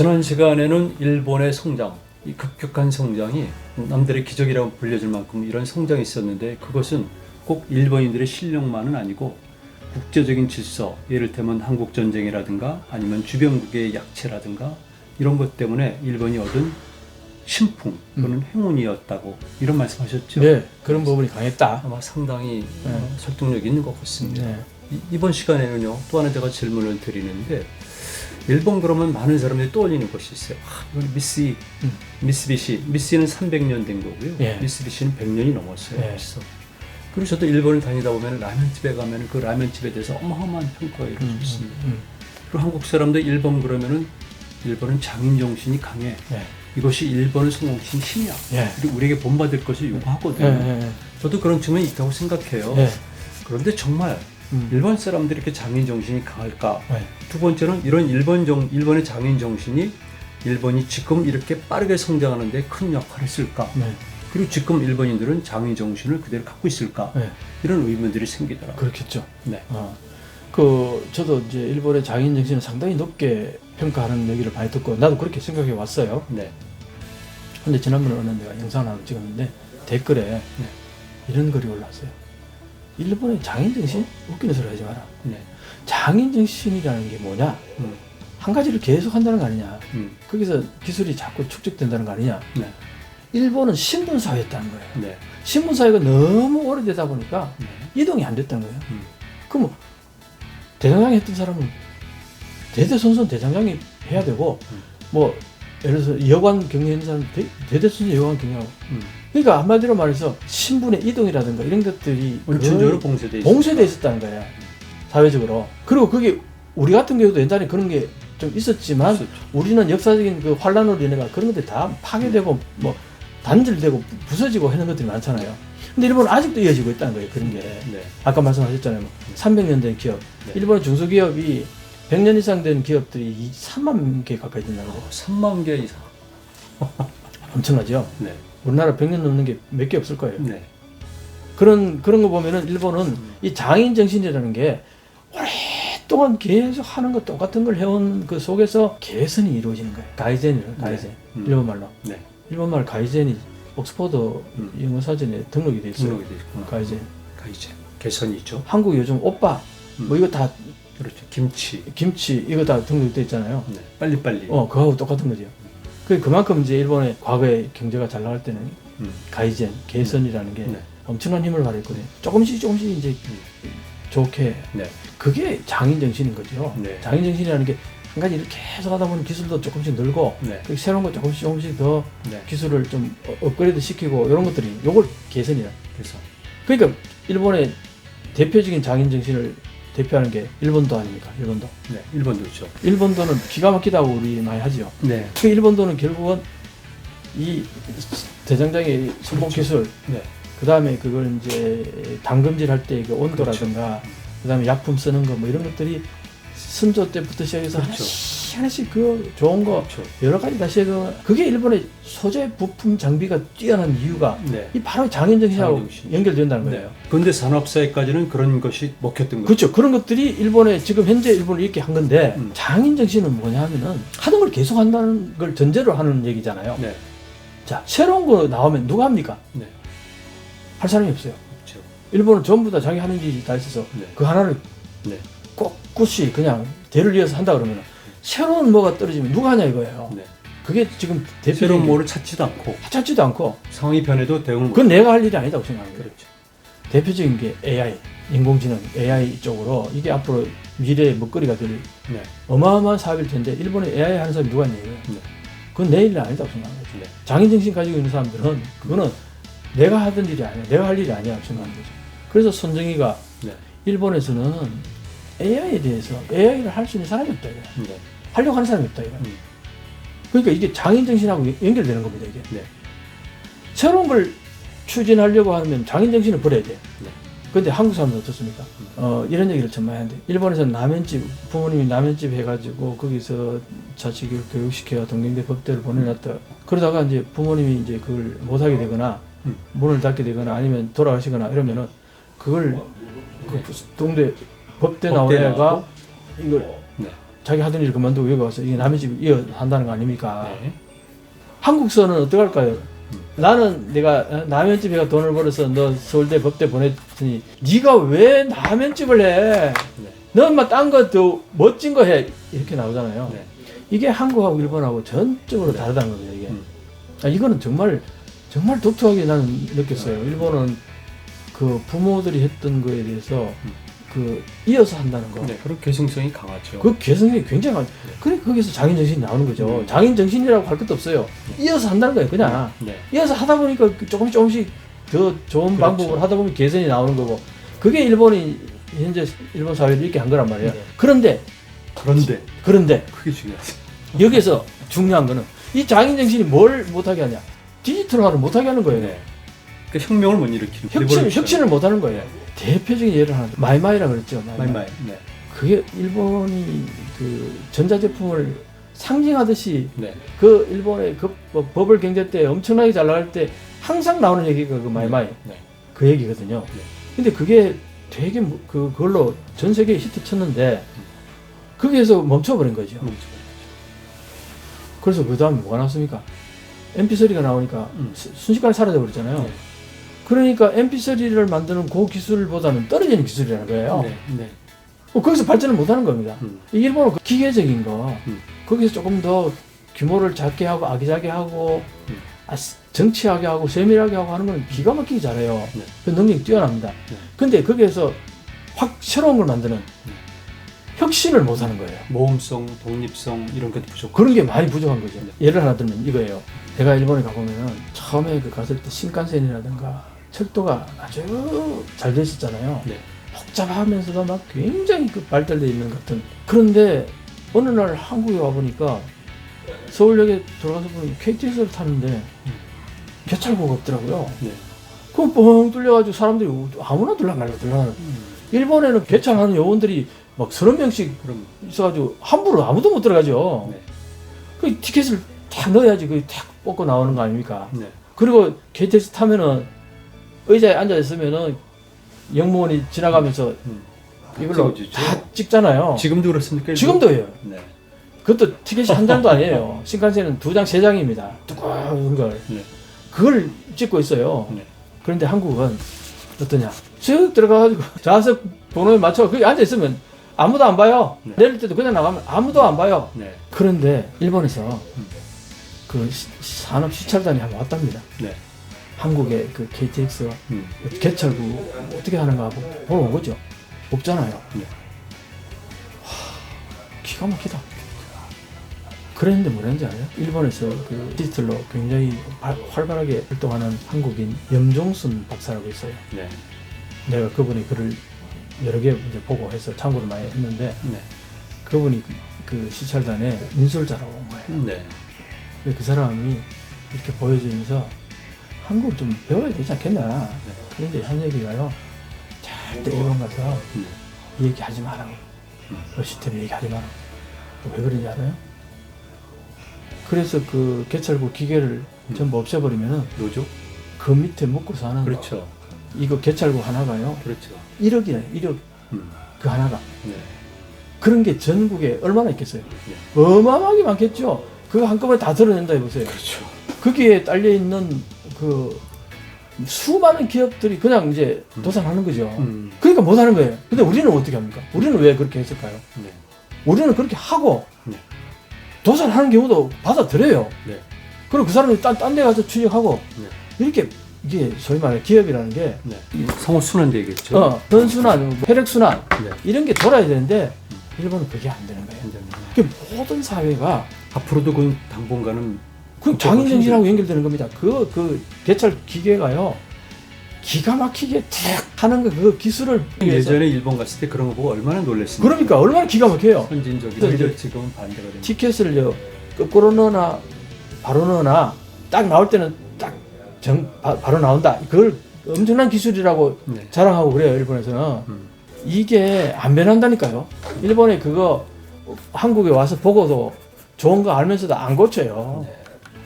지난 시간에는 일본의 성장, 이 급격한 성장이 남들의 기적이라고 불려질 만큼 이런 성장이 있었는데 그것은 꼭 일본인들의 실력만은 아니고 국제적인 질서, 예를테면 한국전쟁이라든가 아니면 주변국의 약체라든가 이런 것 때문에 일본이 얻은 신풍 또는 행운이었다고 이런 말씀하셨죠? 네, 그런 부분이 강했다. 아마 상당히 설득력 있는 것 같습니다. 네. 이번 시간에는요, 또 하나 제가 질문을 드리는데 일본 그러면 많은 사람들이 떠올리는 것이 있어요. 이건 미쓰비시는 300년 된 거고요. 예. 미쓰비시는 100년이 넘었어요. 예. 벌써. 그리고 저도 일본을 다니다 보면 라면집에 가면 그 라면집에 대해서 어마어마한 평가를 해줬습니다. 그리고 한국 사람들 일본 그러면은 일본은 장인 정신이 강해. 예. 이것이 일본을 성공시킨 힘이야. 예. 그리고 우리에게 본받을 것을 요구하거든요. 예. 저도 그런 측면이 있다고 생각해요. 예. 그런데 정말 일본 사람들이 이렇게 장인 정신이 강할까? 예. 두 번째는 이런 일본의 장인 정신이 일본이 지금 이렇게 빠르게 성장하는데 큰 역할을 했을까? 네. 그리고 지금 일본인들은 장인 정신을 그대로 갖고 있을까? 네. 이런 의문들이 생기더라고요. 그렇겠죠. 네. 저도 이제 일본의 장인 정신을 상당히 높게 평가하는 얘기를 많이 듣고 나도 그렇게 생각해 왔어요. 네. 근데 지난번에 어느 내가 영상을 하나 찍었는데 댓글에 이런 글이 올라왔어요. 일본의 장인 정신? 웃기는 소리 하지 마라. 네. 장인 정신이라는 게 뭐냐? 한 가지를 계속 한다는 거 아니냐? 거기서 기술이 자꾸 축적된다는 거 아니냐? 네. 일본은 신분사회였다는 거예요. 네. 신분사회가 너무 오래되다 보니까 이동이 안 됐다는 거예요. 그럼 뭐 대장장이 했던 사람은 대대손손 대장장이 해야 되고 뭐 예를 들어서 여관 경영하는 사람은 대대손손 여관 경영하고 그러니까 한마디로 말해서 신분의 이동이라든가 이런 것들이 원천적으로 봉쇄돼 있었다는 거예요. 사회적으로. 그리고 그게 우리 같은 경우도 옛날에 그런 게 좀 있었지만 우리는 역사적인 그 환란으로 인해가 그런 것들이 다 파괴되고 뭐 단절되고 부서지고 하는 것들이 많잖아요. 근데 일본은 아직도 이어지고 있다는 거예요. 그런 게. 네. 아까 말씀하셨잖아요. 300년 된 기업. 네. 일본의 중소기업이 100년 이상 된 기업들이 3만 개 가까이 된다는 거예요. 3만 개 이상. 엄청나죠? 네. 우리나라 100년 넘는 게 몇 개 없을 거예요. 네. 그런 거 보면은 일본은 이 장인 정신이라는 게 오랫동안 계속 하는 거 똑같은 걸 해온 그 속에서 개선이 이루어지는 거예요. 가이젠이에요. 가이젠. 일본말로. 네. 일본말 가이젠이 옥스퍼드 영어 사전에 등록이 돼 있어요. 등록이 돼 있구나. 가이젠. 개선이죠. 한국 요즘 오빠 뭐 이거 다 그렇죠. 김치 이거 다 등록돼 있잖아요. 네. 빨리빨리. 그거하고 똑같은 거죠. 그만큼 이제 일본의 과거에 경제가 잘 나갈 때는 가이젠, 개선이라는 게 엄청난 힘을 발휘했거든요. 조금씩 이제 좋게. 네. 그게 장인 정신인 거죠. 네. 장인 정신이라는 게 한 가지 이렇게 계속 하다 보면 기술도 조금씩 늘고 네. 새로운 거 조금씩 더 네. 기술을 좀 업그레이드 시키고 이런 것들이 요걸 개선이라. 그래서 그러니까 일본의 대표적인 장인 정신을 대표하는 게 일본도 아닙니까? 일본도. 네. 일본도 그렇죠. 일본도는 기가 막히다고 우리 많이 하죠. 네. 그 일본도는 결국은 이 대장장의 선봉 기술, 네. 그 다음에 그걸 이제 담금질 할 때 그 온도라든가, 그 다음에 약품 쓰는 거 뭐 이런 것들이 선조 때부터 시작해서 하나씩 그 좋은 거 여러 가지 다 시작해서 그게 일본의 소재 부품 장비가 뛰어난 이유가 이 바로 장인 정신하고 연결된다는 거예요. 그런데 산업사회까지는 그런 것이 먹혔던 거죠. 그렇죠. 그런 것들이 일본의 지금 현재 일본을 이렇게 한 건데 장인 정신은 뭐냐 하면은 하는 걸 계속 한다는 걸 전제로 하는 얘기잖아요. 네. 자, 새로운 거 나오면 누가 합니까? 네. 할 사람이 없어요. 그렇죠. 일본은 전부 다 자기 하는 일이 다 있어서 그 하나를 꿋꿋이 그냥 대를 이어서 한다 그러면 새로운 뭐가 떨어지면 누가 하냐 이거예요. 네. 그게 지금 새로운 뭐를 찾지도 않고 상황이 변해도 대응을 그건 내가 할 일이 아니다고 생각합니다. 그렇죠. 대표적인 게 AI, 인공지능, AI 쪽으로 이게 앞으로 미래의 먹거리가 될 어마어마한 사업일 텐데 일본에 AI 하는 사람이 누가 있냐고요. 그건 내 일이 아니다고 생각합니다. 장인정신 가지고 있는 사람들은 그거는 내가 하던 일이 아니야. 내가 할 일이 아니야 생각하는 거죠. 그래서 손정희가 일본에서는 AI에 대해서 AI를 할 수 있는 사람이 없다 이거야. 하려고 하는 사람이 없다 이거야. 그러니까 이게 장인정신하고 연결되는 겁니다 이게. 새로운 걸 추진하려고 하면 장인정신을 버려야 돼. 근데 한국 사람은 어떻습니까? 이런 얘기를 참 많이 하는데 일본에서는 라면집, 부모님이 라면집 해가지고 거기서 자식을 교육시켜야 동경대 법대를 보내놨다. 그러다가 이제 부모님이 이제 그걸 못하게 되거나 문을 닫게 되거나 아니면 돌아가시거나 이러면은 그걸 그 동대 법대 나온 애가 이걸 자기 하던 일 그만두고 여기 와서 이게 남의 집 이어 한다는 거 아닙니까? 네. 한국서는 어떡할까요? 나는 내가 라면집에 돈을 벌어서 너 서울대 법대 보냈더니 네가 왜 라면집을 해? 네. 너 인마 딴 거 더 멋진 거 해. 이렇게 나오잖아요. 네. 이게 한국하고 일본하고 전적으로 다르다는 겁니다. 이게. 이거는 정말 독특하게 나는 느꼈어요. 일본은 그 부모들이 했던 거에 대해서 그 이어서 한다는 거. 네. 그런 개성성이 강하죠. 그 개성이 굉장히 강하죠. 네. 그래 거기서 장인 정신이 나오는 거죠. 장인 정신이라고 할 것도 없어요. 이어서 한다는 거예요. 그냥 네. 이어서 하다 보니까 조금씩 더 좋은 그렇죠. 방법을 하다 보면 개선이 나오는 거고. 그게 일본이 현재 일본 사회를 이렇게 한 거란 말이에요. 네. 그런데 그게 중요하죠. 여기서 중요한 거는 이 장인 정신이 뭘 못하게 하냐? 디지털화를 못하게 하는 거예요. 네. 그 혁명을 못 일으키는 혁신을 못하는 거예요. 대표적인 예를 하나, 마이마이라 그랬죠. 마이마이. 네. 그게 일본이 그 전자제품을 상징하듯이 네. 그 일본의 그 버블 경제 때 엄청나게 잘 나갈 때 항상 나오는 얘기가 그 마이마이 네. 그 얘기거든요. 네. 근데 그게 되게 그걸로 전 세계에 히트 쳤는데 거기에서 멈춰버린 거죠. 그래서 그 다음에 뭐가 나왔습니까? MP3가 나오니까 순식간에 사라져 버렸잖아요. 네. 그러니까 MP3를 만드는 그 기술보다는 떨어지는 기술이라는 거예요. 네. 네. 거기서 발전을 못하는 겁니다. 일본은 그 기계적인 거 거기서 조금 더 규모를 작게 하고 아기자기 하고 정치하게 하고 세밀하게 하고 하는 건 기가 막히게 잘해요. 네. 그 능력이 뛰어납니다. 근데 거기에서 확 새로운 걸 만드는 혁신을 못하는 거예요. 모험성, 독립성 이런 것도 부족하고 그런 게 많이 부족한 거죠. 네. 예를 하나 들면 이거예요. 제가 일본에 가보면은 처음에 그 갔을 때 신칸센이라든가 철도가 아주 잘 돼 있었잖아요. 네. 복잡하면서도 막 굉장히 그 발달되어 있는 것 같은. 그런데 어느 날 한국에 와보니까 서울역에 들어가서 보면 KTX를 타는데 개찰구가 없더라고요. 네. 그럼 뻥 뚫려가지고 사람들이 아무나 들락날락 들락날락. 일본에는 개찰하는 요원들이 막 30명씩 그럼 있어가지고 함부로 아무도 못 들어가죠. 네. 그 티켓을 탁 넣어야지 그 탁 뽑고 나오는 거 아닙니까? 네. 그리고 KTX 타면은 의자에 앉아 있으면은 영무원이 지나가면서 이걸로 찍어주죠. 다 찍잖아요. 지금도 그렇습니까? 지금도 해요. 네. 그것도 티켓이 한 장도 아니에요. 신칸센은 2장, 3장입니다. 두꺼운 걸. 네. 그걸 찍고 있어요. 네. 그런데 한국은 어떠냐? 쭉 들어가가지고 좌석 번호에 맞춰 거기 앉아 있으면 아무도 안 봐요. 네. 내릴 때도 그냥 나가면 아무도 안 봐요. 네. 그런데 일본에서 그 산업 시찰단이 한번 왔답니다. 네. 한국의 그 KTX 개찰구 어떻게 하는가 하고 보러 온 거죠. 없잖아요. 네. 기가 막히다. 그랬는데 뭐랬는지 알아요? 일본에서 그 디지털로 굉장히 활발하게 활동하는 한국인 염종순 박사라고 있어요. 네. 내가 그분이 글을 여러 개 이제 보고 해서 참고를 많이 했는데 네. 그분이 그 시찰단에 인솔자라고 온 거예요. 네. 그 사람이 이렇게 보여주면서 한국 좀 배워야 되지 않겠나. 그런데 한 얘기가요. 절대 일본 가서 이 얘기 하지 마라고. 시스템 얘기 하지 마라고. 왜 그런지 알아요? 그래서 그 개찰구 기계를 전부 없애버리면은 노조? 그 밑에 먹고 사는 그렇죠. 이거 개찰구 하나가요. 그렇죠. 1억이네. 1억. 그 하나가. 네. 그런 게 전국에 얼마나 있겠어요? 네. 어마어마하게 많겠죠. 그거 한꺼번에 다 드러낸다 해보세요. 그렇죠. 거기에 딸려있는 그 수많은 기업들이 그냥 이제 도산하는 거죠. 그러니까 못하는 거예요. 근데 우리는 어떻게 합니까? 우리는 왜 그렇게 했을까요? 네. 우리는 그렇게 하고 네. 도산하는 경우도 받아들여요. 네. 그리고 그 사람이 딴 데 가서 취직하고 네. 이렇게 이게 소위 말해 기업이라는 게 네. 상호 순환 되겠죠. 선순환, 혈액순환 네. 이런 게 돌아야 되는데 일본은 그게 안 되는 거예요. 그 모든 사회가 앞으로도 그 당분간은 그 장인정신하고 연결되는 겁니다. 그 개찰 기계가요 기가 막히게 탁 하는 거 그 기술을 예전에 일본 갔을 때 그런 거 보고 얼마나 놀랐습니까? 그러니까 얼마나 기가 막혀요. 선진적이다. 이제 지금은 반대가 됩니다. 티켓을 거꾸로 넣거나 바로 넣거나 딱 나올 때는 딱 바로 나온다. 그걸 엄청난 기술이라고 네. 자랑하고 그래요. 일본에서는 이게 안 변한다니까요. 일본에 그거 한국에 와서 보고도 좋은 거 알면서도 안 고쳐요.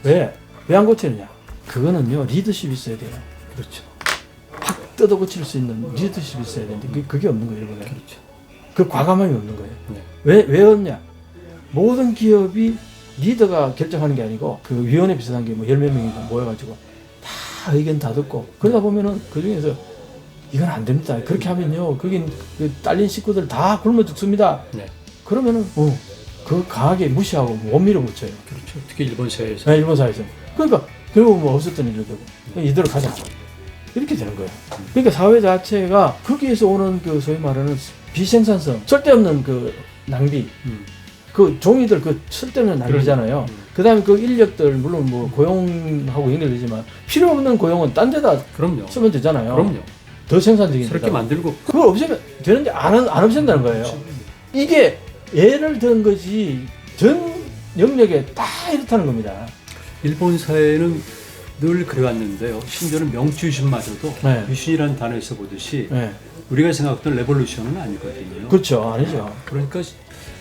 네. 왜 안 고치느냐? 그거는요 리더십이 있어야 돼요. 그렇죠. 확 뜯어 고칠 수 있는 리더십이 있어야 되는데 그게 없는 거예요. 일본에. 그렇죠. 그 과감함이 없는 거예요. 네. 왜 없냐? 모든 기업이 리더가 결정하는 게 아니고 그 위원회 비슷한 게 뭐 10몇 명이 모여가지고 다 의견 다 듣고 그러다 보면은 그 중에서 이건 안 됩니다. 그렇게 하면요. 거긴 그 딸린 식구들 다 굶어 죽습니다. 네. 그러면은 그 강하게 무시하고 못 밀어붙여요. 그렇죠. 특히 일본 사회에서. 네, 일본 사회에서. 그러니까 결국 뭐 없었던 일도 되고 그냥 이대로 가자. 이렇게 되는 거예요. 그러니까 사회 자체가 거기에서 오는 그 소위 말하는 비생산성, 쓸데없는 그 낭비. 그 종이들 그 쓸데없는 낭비잖아요. 그다음에 그 인력들 물론 뭐 고용하고 연결되지만 필요 없는 고용은 딴 데다 그럼요. 쓰면 되잖아요. 그럼요. 더 생산적인 그렇게 데다가. 만들고 그걸 없애면 되는데 안 없앤다는 거예요. 이게 예를 든 것이 전 영역에 다 이렇다는 겁니다. 일본 사회는 늘 그래왔는데요. 심지어는 명주유신마저도 네. 유신이라는 단어에서 보듯이 네. 우리가 생각했던 레볼루션은 아니거든요. 그렇죠. 아니죠. 그러니까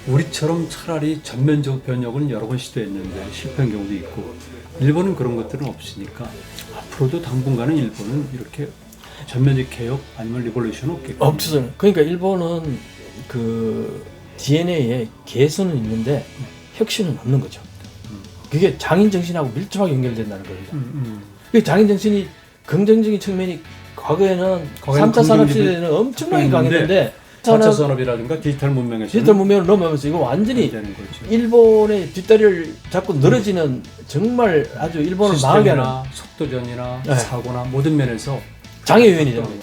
우리처럼 차라리 전면적 변혁은 여러 번 시도했는데 실패한 경우도 있고 일본은 그런 것들은 없으니까 앞으로도 당분간은 일본은 이렇게 전면적 개혁 아니면 리볼루션은 없겠죠. 없죠. 그러니까 일본은 그 DNA에 개선은 있는데 혁신은 없는 거죠. 그게 장인 정신하고 밀접하게 연결된다는 겁니다. 그 장인 정신이 긍정적인 측면이 과거에는 3차 산업시대에는 엄청나게 강했는데 4차 산업이라든가 디지털 문명에서 디지털 문명을 넘어가면서 이거 완전히 되는 거죠. 일본의 뒷다리를 잡고 늘어지는 정말 아주 일본을 망하게 하는 시스템이나 속도전이나 네. 사고나 모든 면에서 장애 요인이잖아요.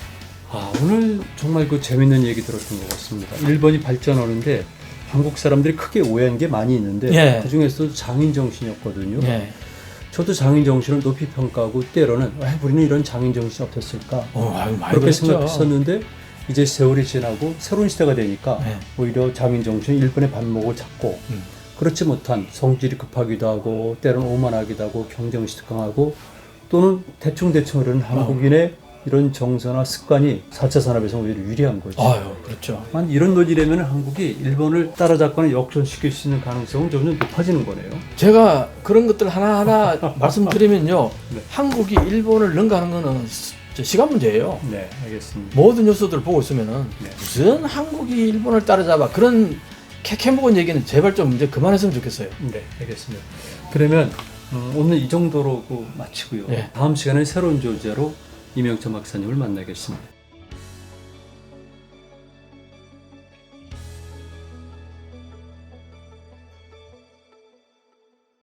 오늘 정말 그 재밌는 얘기 들었던 것 같습니다. 일본이 발전하는데 한국 사람들이 크게 오해한 게 많이 있는데 예. 그 중에서도 장인 정신이었거든요. 예. 저도 장인 정신을 높이 평가하고 때로는 왜 우리는 이런 장인 정신이 없었을까 많이 그렇게 그랬죠. 생각했었는데 이제 세월이 지나고 새로운 시대가 되니까 네. 오히려 장인 정신이 일본의 발목을 잡고 그렇지 못한 성질이 급하기도 하고 때로는 오만하기도 하고 경쟁의식도 강하고 또는 대충대충 흐르는 한국인의 이런 정서나 습관이 4차 산업에서 오히려 유리한 거죠. 그렇죠. 이런 논리라면 한국이 일본을 따라잡거나 역전시킬 수 있는 가능성은 점점 높아지는 거네요. 제가 그런 것들 하나하나 말씀드리면요. 네. 한국이 일본을 능가하는 거는 시간 문제예요. 네, 알겠습니다. 모든 요소들을 보고 있으면은 네. 무슨 한국이 일본을 따라잡아 그런 캐캐묵은 얘기는 제발 좀 이제 그만했으면 좋겠어요. 네, 알겠습니다. 그러면 오늘 이 정도로 마치고요. 네. 다음 시간에 새로운 주제로 이명철 박사님을 만나겠습니다.